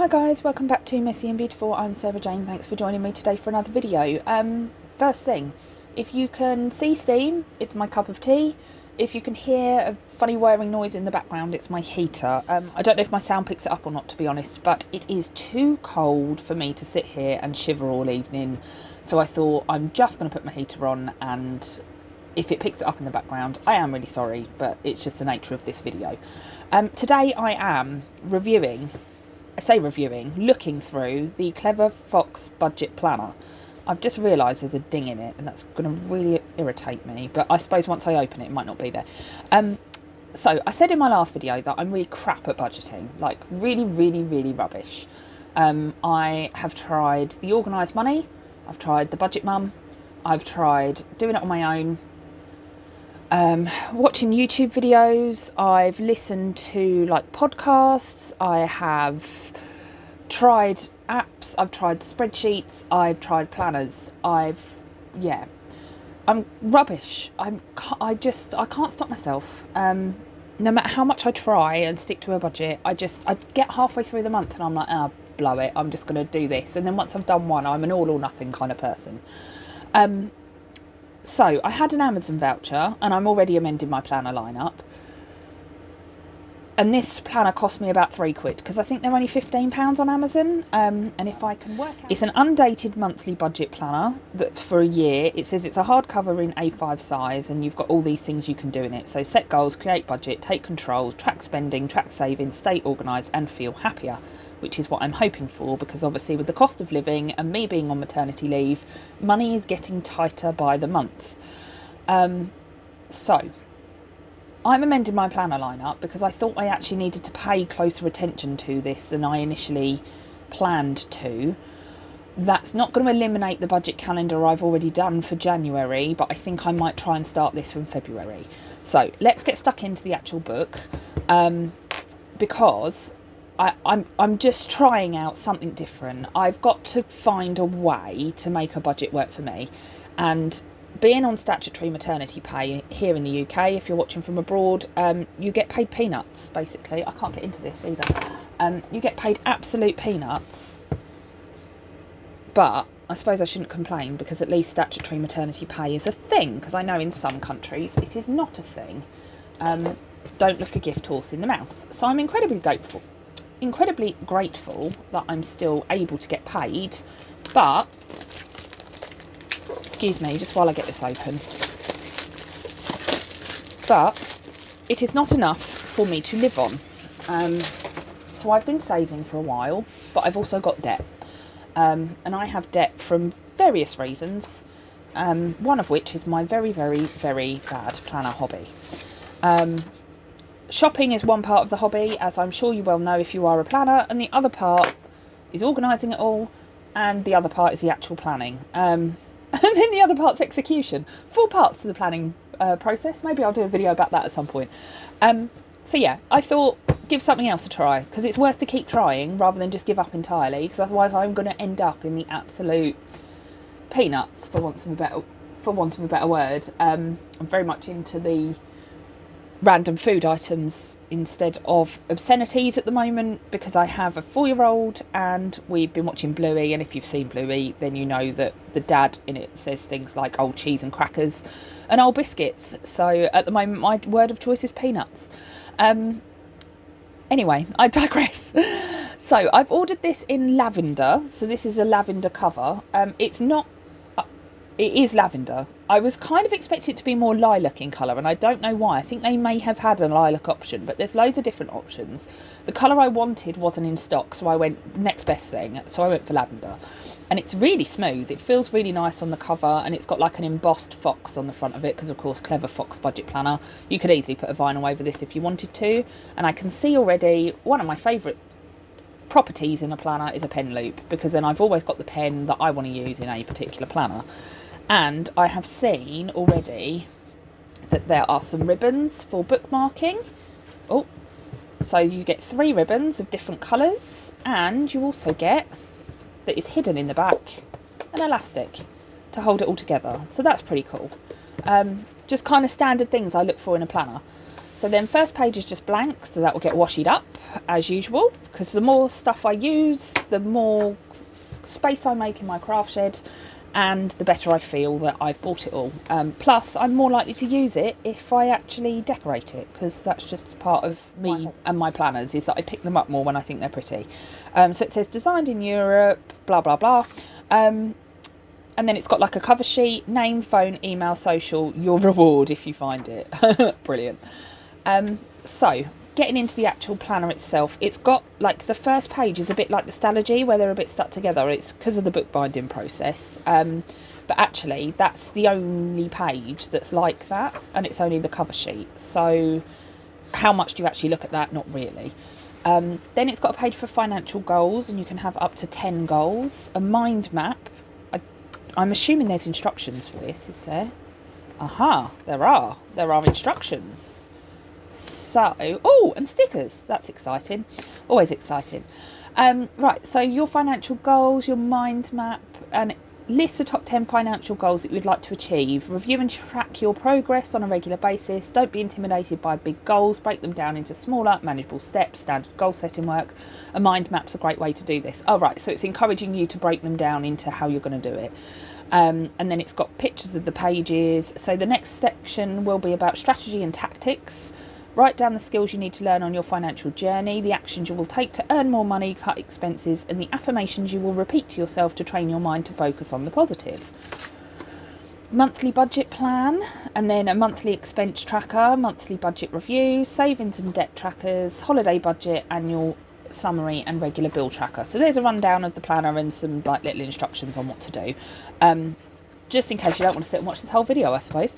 Hi guys, welcome back to Messy and Beautiful. I'm Sarah Jane. Thanks for joining me today for another video. First thing, if you can see steam, it's my cup of tea. If you can hear a funny whirring noise in the background, it's my heater. I don't know if my sound picks it up or not, to be honest, but it is too cold for me to sit here and shiver all evening. So I thought I'm just going to put my heater on, and if it picks it up in the background, I am really sorry, but it's just the nature of this video. Today I am looking through the Clever Fox budget planner. I've just realised there's a ding in it, and that's going to really irritate me, but I suppose once I open it, it might not be there. So I said in my last video that I'm really crap at budgeting, like really rubbish. I have tried the Organised Money, I've tried the Budget Mum, I've tried doing it on my own, watching YouTube videos, I've listened to like podcasts, I have tried apps, I've tried spreadsheets, I've tried planners, I'm rubbish. I can't stop myself. No matter how much I try and stick to a budget, I get halfway through the month and I'm like, oh, blow it, I'm just going to do this. And then once I've done one, I'm an all or nothing kind of person. So I had an Amazon voucher and I'm already amending my planner lineup. And this planner cost me about £3 because I think they're only £15 on Amazon. And if I can work out, it's an undated monthly budget planner that's for a year. It says it's a hardcover in A5 size, and you've got all these things you can do in it. So set goals, create budget, take control, track spending, track saving, stay organised, and feel happier, which is what I'm hoping for, because obviously with the cost of living and me being on maternity leave, money is getting tighter by the month. So I'm amending my planner lineup because I thought I actually needed to pay closer attention to this than I initially planned to. That's not going to eliminate the budget calendar I've already done for January, but I think I might try and start this from February. So let's get stuck into the actual book, because I'm just trying out something different. I've got to find a way to make a budget work for me, and being on statutory maternity pay here in the UK, if you're watching from abroad, you get paid peanuts, basically. I can't get into this either. You get paid absolute peanuts, but I suppose I shouldn't complain, because at least statutory maternity pay is a thing, because I know in some countries it is not a thing. Don't look a gift horse in the mouth. So I'm incredibly grateful that I'm still able to get paid, but excuse me, just while I get this open. But it is not enough for me to live on. So I've been saving for a while, but I've also got debt. And I have debt from various reasons, one of which is my very bad planner hobby. Shopping is one part of the hobby, as I'm sure you well know if you are a planner, and the other part is organising it all, and the other part is the actual planning. And then the other part's execution. 4 parts to the planning process. Maybe I'll do a video about that at some point. So yeah, I thought give something else a try, because it's worth to keep trying rather than just give up entirely, because otherwise I'm going to end up in the absolute peanuts, for want of a better word. I'm very much into the random food items instead of obscenities at the moment, because I have a 4-year-old and we've been watching Bluey, and if you've seen Bluey then you know that the dad in it says things like old cheese and crackers and old biscuits. So at the moment my word of choice is peanuts. Anyway, I digress. So I've ordered this in lavender, so this is a lavender cover. It is lavender. I was kind of expecting it to be more lilac in colour, and I don't know why. I think they may have had a lilac option, but there's loads of different options. The colour I wanted wasn't in stock, so I went next best thing. So I went for lavender. And it's really smooth. It feels really nice on the cover, and it's got like an embossed fox on the front of it, because of course Clever Fox budget planner. You could easily put a vinyl over this if you wanted to. And I can see already one of my favourite properties in a planner is a pen loop, because then I've always got the pen that I want to use in a particular planner. And I have seen already that there are some ribbons for bookmarking. Oh, so you get 3 ribbons of different colours, and you also get, that is hidden in the back, an elastic to hold it all together. So that's pretty cool. Just kind of standard things I look for in a planner. So then first page is just blank, so that will get washed up as usual, because the more stuff I use, the more space I make in my craft shed, and the better I feel that I've bought it all. Plus, I'm more likely to use it if I actually decorate it, because that's just part of me and my planners, is that I pick them up more when I think they're pretty. So it says designed in Europe, blah, blah, blah. And then it's got like a cover sheet, name, phone, email, social, your reward if you find it. Brilliant. So getting into the actual planner itself, it's got like the first page is a bit like the Stalogy where they're a bit stuck together. It's because of the bookbinding process. But actually that's the only page that's like that, and it's only the cover sheet. So how much do you actually look at that? Not really. Then it's got a page for financial goals, and you can have up to 10 goals. A mind map. I'm assuming there's instructions for this, is there? Aha, there are instructions. So, oh, and stickers. That's exciting. Always exciting. Right, so your financial goals, your mind map, and list the top 10 financial goals that you would like to achieve. Review and track your progress on a regular basis. Don't be intimidated by big goals. Break them down into smaller, manageable steps. Standard goal setting work. A mind map's a great way to do this. Oh, right, so it's encouraging you to break them down into how you're going to do it. And then it's got pictures of the pages. So the next section will be about strategy and tactics. Write down the skills you need to learn on your financial journey, the actions you will take to earn more money, cut expenses, and the affirmations you will repeat to yourself to train your mind to focus on the positive. Monthly budget plan, and then a monthly expense tracker, monthly budget review, savings and debt trackers, holiday budget, annual summary, and regular bill tracker. So there's a rundown of the planner and some like little instructions on what to do, just in case you don't want to sit and watch this whole video, I suppose.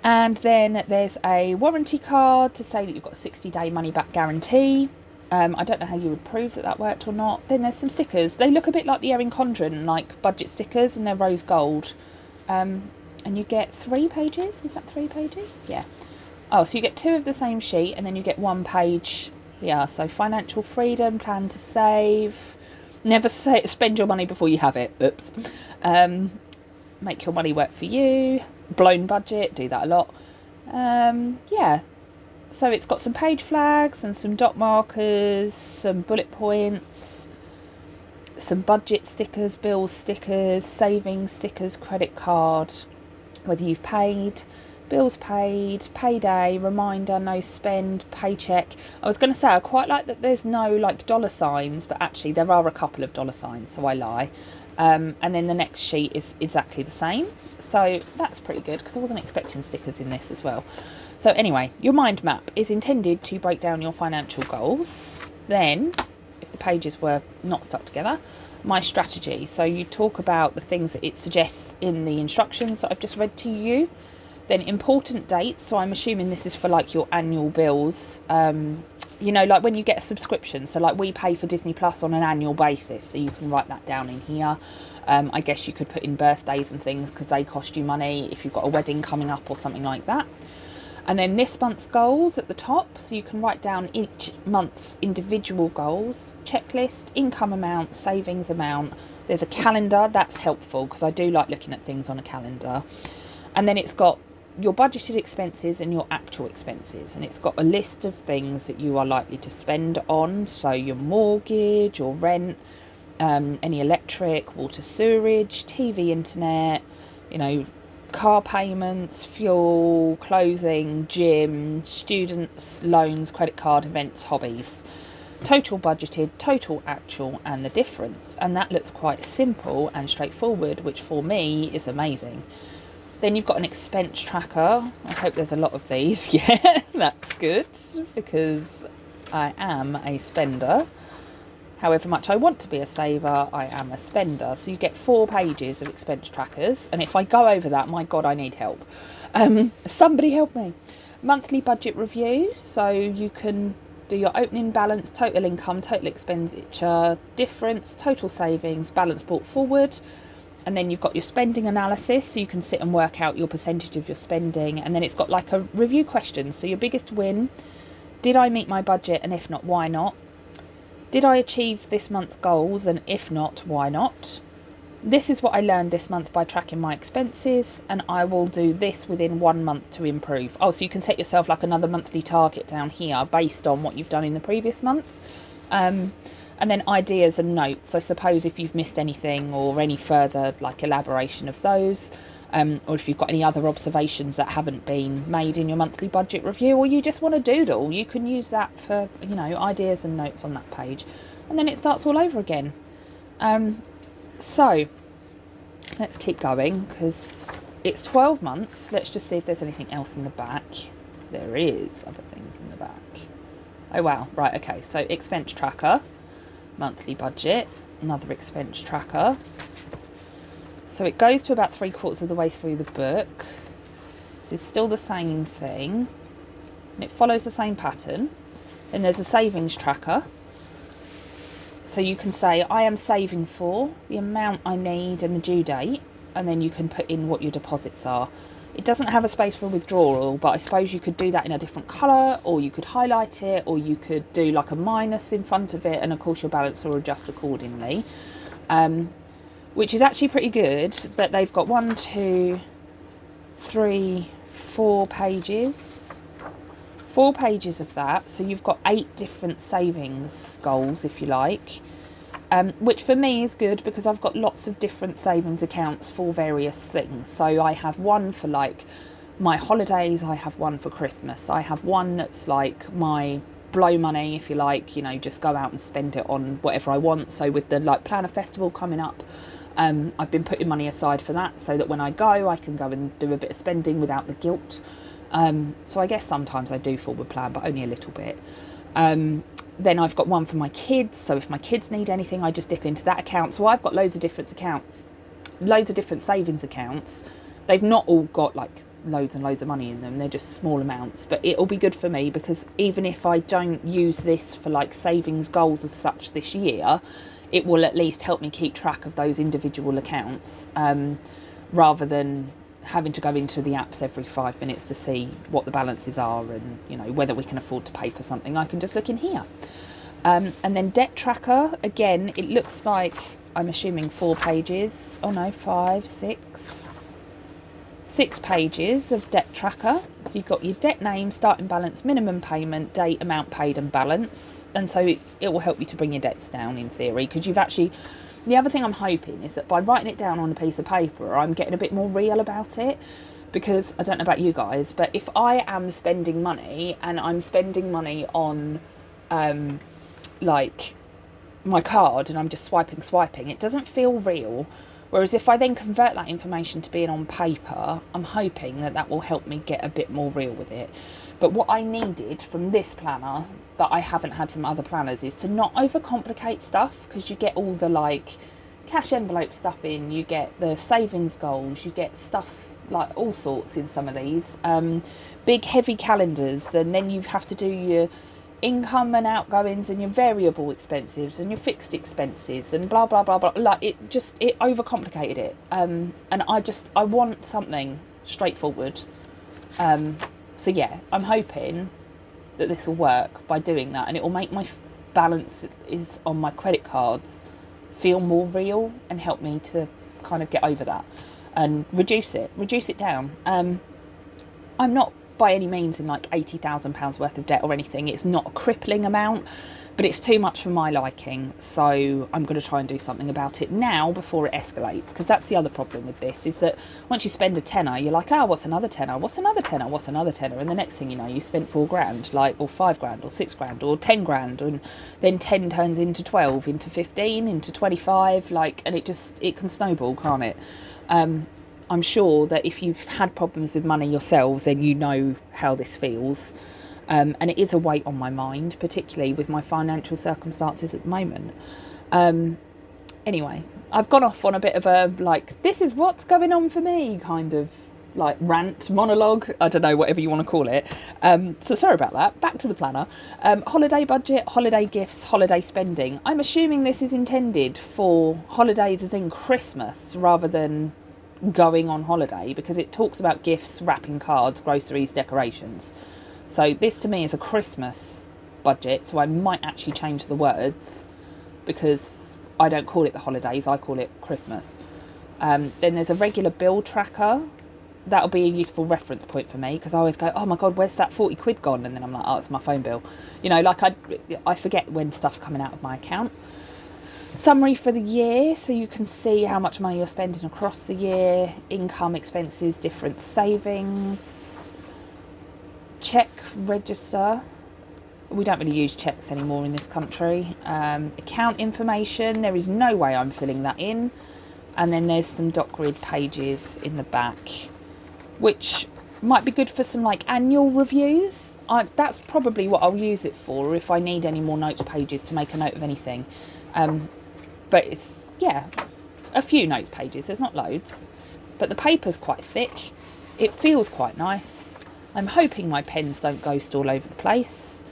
And then there's a warranty card to say that you've got a 60-day money-back guarantee. I don't know how you would prove that that worked or not. Then there's some stickers. They look a bit like the Erin Condren, like budget stickers, and they're rose gold. And you get 3 pages. Is that 3 pages? Yeah. Oh, so you get 2 of the same sheet, and then you get 1 page. Yeah, so financial freedom, plan to save. Never spend your money before you have it. Oops. Make your money work for you. Blown budget, do that a lot. Yeah, so it's got some page flags and some dot markers, some bullet points, some budget stickers, bills stickers, savings stickers, credit card, whether you've paid, bills paid, payday, reminder, no spend, paycheck. I was going to say I quite like that there's no like dollar signs, but actually there are a couple of dollar signs, so I lie. And then the next sheet is exactly the same. So that's pretty good, because I wasn't expecting stickers in this as well. So anyway, your mind map is intended to break down your financial goals. Then, if the pages were not stuck together, my strategy. So you talk about the things that it suggests in the instructions that I've just read to you. Then important dates. So I'm assuming this is for like your annual bills. You know, like when you get a subscription. So like we pay for Disney Plus on an annual basis. So you can write that down in here. I guess you could put in birthdays and things because they cost you money if you've got a wedding coming up or something like that. And then this month's goals at the top. So you can write down each month's individual goals. Checklist, income amount, savings amount. There's a calendar. That's helpful because I do like looking at things on a calendar. And then it's got your budgeted expenses and your actual expenses, and it's got a list of things that you are likely to spend on. So your mortgage, your rent, any electric, water, sewerage, TV, internet, you know, car payments, fuel, clothing, gym, students, loans, credit card, events, hobbies. Total budgeted, total actual, and the difference. And that looks quite simple and straightforward, which for me is amazing. Then you've got an expense tracker. I hope there's a lot of these. Yeah, that's good, because I am a spender. However much I want to be a saver, I am a spender. So you get 4 pages of expense trackers. And if I go over that, my God, I need help. Somebody help me. Monthly budget review. So you can do your opening balance, total income, total expenditure, difference, total savings, balance brought forward. And then you've got your spending analysis, so you can sit and work out your percentage of your spending. And then it's got like a review question. So your biggest win, did I meet my budget? And if not, why not? Did I achieve this month's goals? And if not, why not? this is what I learned this month by tracking my expenses, and I will do this within 1 month to improve. Oh, so you can set yourself like another monthly target down here based on what you've done in the previous month. And then ideas and notes, I suppose, if you've missed anything or any further like elaboration of those, or if you've got any other observations that haven't been made in your monthly budget review, or you just want to doodle, you can use that for, you know, ideas and notes on that page. And then it starts all over again. So let's keep going, because it's 12 months. Let's just see if there's anything else in the back. There is other things in the back. Oh wow, right, okay, so expense tracker, monthly budget, another expense tracker. So it goes to about 3/4 of the way through the book. This is still the same thing, and it follows the same pattern. Then there's a savings tracker. So you can say, I am saving for the amount I need and the due date, and then you can put in what your deposits are. It doesn't have a space for withdrawal, but I suppose you could do that in a different colour, or you could highlight it, or you could do like a minus in front of it, and of course your balance will adjust accordingly. Which is actually pretty good that they've got 1, 2, 3, 4 pages. 4 pages of that, so you've got 8 different savings goals, if you like, which for me is good because I've got lots of different savings accounts for various things. So I have one for like my holidays, I have one for Christmas, I have one that's like my blow money, if you like, you know, just go out and spend it on whatever I want. So with the like Planner Festival coming up, I've been putting money aside for that so that when I go, I can go and do a bit of spending without the guilt. So I guess sometimes I do forward plan, but only a little bit. Then I've got one for my kids. So if my kids need anything, I just dip into that account. So I've got loads of different accounts, loads of different savings accounts. They've not all got like loads and loads of money in them. They're just small amounts, but it'll be good for me because even if I don't use this for like savings goals as such this year, it will at least help me keep track of those individual accounts, rather than having to go into the apps every 5 minutes to see what the balances are and, you know, whether we can afford to pay for something. I can just look in here. And then debt tracker, again, it looks like, I'm assuming 4 pages. Oh no, 5, 6 pages of debt tracker. So you've got your debt name, starting balance, minimum payment, date, amount paid and balance. And so it will help you to bring your debts down in theory, because you've actually... The other thing I'm hoping is that by writing it down on a piece of paper, I'm getting a bit more real about it, because I don't know about you guys, but if I am spending money and I'm spending money on like my card and I'm just swiping, it doesn't feel real. Whereas if I then convert that information to being on paper, I'm hoping that that will help me get a bit more real with it. But what I needed from this planner that I haven't had from other planners is to not overcomplicate stuff, because you get all the like cash envelope stuff in, you get the savings goals, you get stuff like all sorts in some of these. Big heavy calendars, and then you have to do your income and outgoings and your variable expenses and your fixed expenses and blah blah blah blah. Like it overcomplicated it, and I want something straightforward. So yeah, I'm hoping that this will work by doing that, and it will make my balance is on my credit cards feel more real and help me to kind of get over that and reduce it down. I'm not by any means in like £80,000 worth of debt or anything. It's not a crippling amount, but it's too much for my liking, so I'm going to try and do something about it now before it escalates, because that's the other problem with this, is that once you spend a tenner, you're like, oh, what's another tenner, what's another tenner, what's another tenner, and the next thing you know, you spent £4,000, like, or £5,000 or £6,000 or £10,000, and then 10 turns into 12, into 15, into 25, like, and it can snowball, can't it? I'm sure that if you've had problems with money yourselves, then you know how this feels. And it is a weight on my mind, particularly with my financial circumstances at the moment. Anyway, I've gone off on a bit of a, like, this is what's going on for me kind of, like, rant, monologue, I don't know, whatever you want to call it. So sorry about that. Back to the planner. Holiday budget, holiday gifts, holiday spending. I'm assuming this is intended for holidays as in Christmas rather than going on holiday, because it talks about gifts, wrapping cards, groceries, decorations. So this to me is a Christmas budget, so I might actually change the words, because I don't call it the holidays, I call it Christmas. Then there's a regular bill tracker. That'll be a useful reference point for me, because I always go, oh my god, where's that 40 quid gone? And then I'm like, oh, it's my phone bill. You know, like I forget when stuff's coming out of my account. Summary for the year, so you can see how much money you're spending across the year. Income, expenses, different savings. Check register. We don't really use checks anymore in this country. Account information, there is no way I'm filling that in. And then there's some doc grid pages in the back, which might be good for some like annual reviews. That's probably what I'll use it for, if I need any more notes pages to make a note of anything. But it's, yeah, a few notes pages, there's not loads. But the paper's quite thick, it feels quite nice. I'm hoping my pens don't ghost all over the place.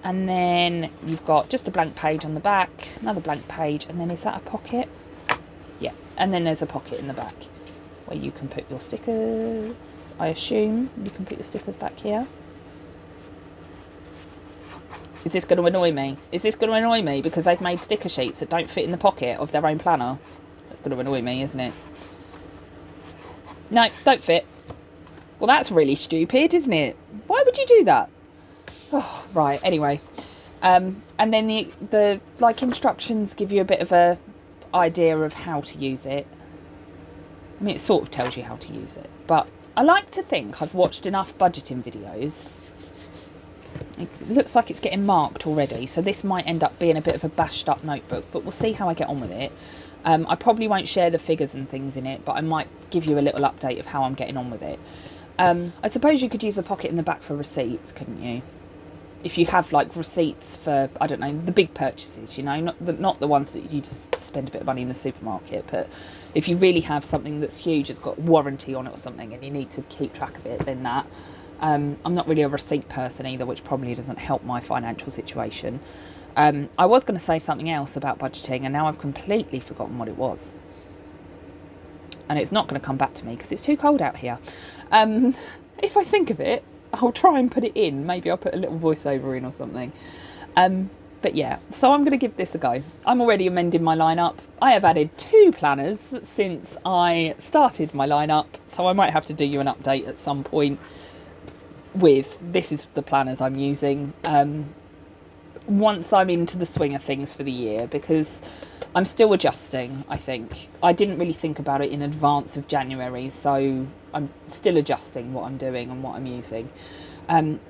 And then you've got just a blank page on the back, another blank page, and then is that a pocket? Yeah, and then there's a pocket in the back where you can put your stickers. I assume you can put your stickers back here. Is this going to annoy me? Is this going to annoy me because they've made sticker sheets that don't fit in the pocket of their own planner? That's going to annoy me, isn't it? No, don't fit. Well, that's really stupid, isn't it? Why would you do that? Oh, right, anyway. And then the like instructions give you a bit of a idea of how to use it. I mean, it sort of tells you how to use it, but I like to think I've watched enough budgeting videos. It looks like it's getting marked already, so this might end up being a bit of a bashed up notebook, but we'll see how I get on with it. I probably won't share the figures and things in it, but I might give you a little update of how I'm getting on with it. I suppose you could use a pocket in the back for receipts, couldn't you? If you have like receipts for, I don't know, the big purchases, you know, not the ones that you just spend a bit of money in the supermarket, but if you really have something that's huge, it's got warranty on it or something, and you need to keep track of it, then that. I'm not really a receipt person either, which probably doesn't help my financial situation. I was going to say something else about budgeting, and now I've completely forgotten what it was. And it's not going to come back to me because it's too cold out here. If I think of it, I'll try and put it in. Maybe I'll put a little voiceover in or something. But yeah, so I'm going to give this a go. I'm already amending my lineup. I have added 2 planners since I started my lineup, so I might have to do you an update at some point with this is the planners I'm using once I'm into the swing of things for the year, because I'm still adjusting, I think. I didn't really think about it in advance of January, so I'm still adjusting what I'm doing and what I'm using.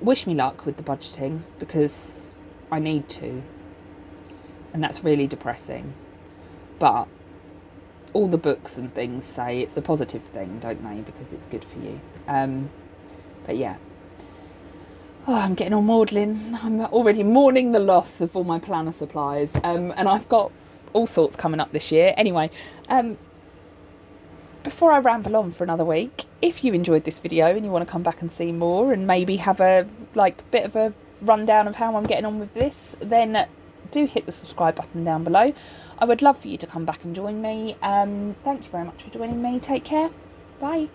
Wish me luck with the budgeting, because I need to. And that's really depressing. But all the books and things say it's a positive thing, don't they? Because it's good for you. But yeah. Oh, I'm getting all maudlin. I'm already mourning the loss of all my planner supplies. And I've got all sorts coming up this year. Anyway, before I ramble on for another week, if you enjoyed this video and you want to come back and see more and maybe have a bit of a rundown of how I'm getting on with this, then do hit the subscribe button down below. I would love for you to come back and join me. Thank you very much for joining me. Take care. Bye.